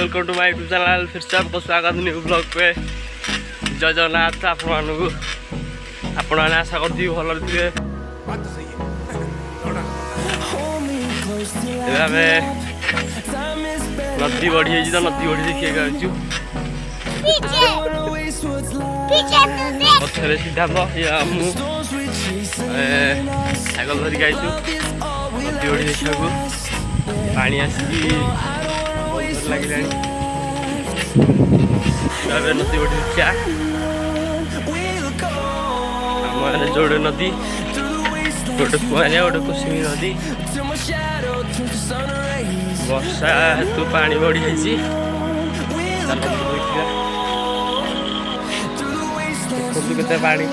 Welcome to my YouTube channel. फिर से आपको स्वागत न्यू ब्लॉग पे। जय जगन्नाथ। आपण आशा करती भल थे। नदी बढ़ी तो नदी बढ़ी देखिए पथरे सिद्धांत साइकल धरिक आईचु नदी बढ़ी देखा पानी आसिकी लगे नदी बढ़ी देखा आम जोड़े नदी गोटे कुआरिया गोटे कुसुमी नदी वर्षा हेतु पानी बढ़ी देखिए केते पानी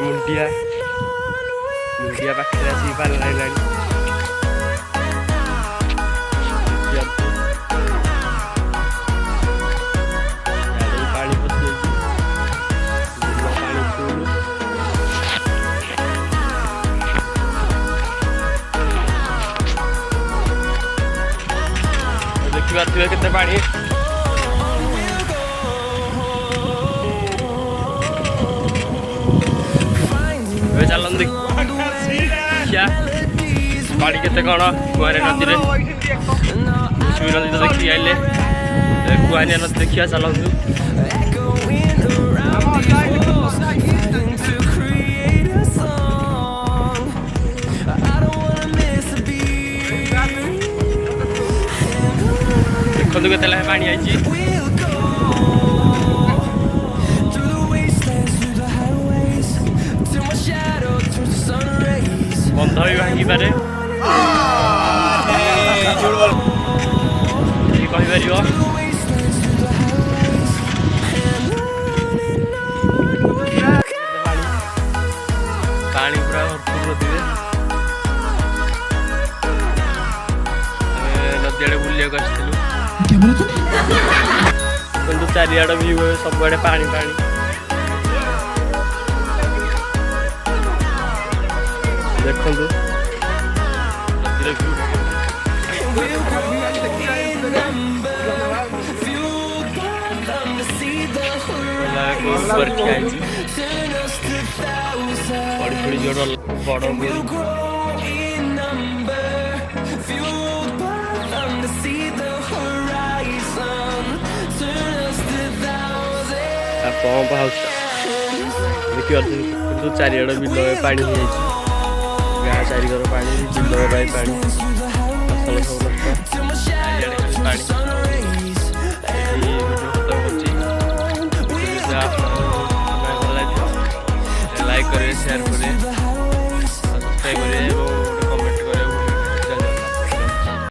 मुंडिया मुंडिया पाखे आसिक पानी लगलानी पानी पशि पानी फुल देखिए केते पानी चलन देखिया पानी केते कौन कुआरिया नदी में कुसुमी नदी तो देखी आइले कुआरिया नदी देखिया चलतु देखु केते पानी आई बंध भी भांगी पारे कहीपर पानी पूरा भरपूर नदी नदी आड़े बुलिया आसलु चारिआड व्यू सबुआड़े पानी पानी देखु बड़ी जोड़ बड़ पंप हाउस देखिए चारिआड बिल पानी हो गाँ चारिकर पानी बिल पानी फसल सब नष्ट लाइक करें शेयर करें।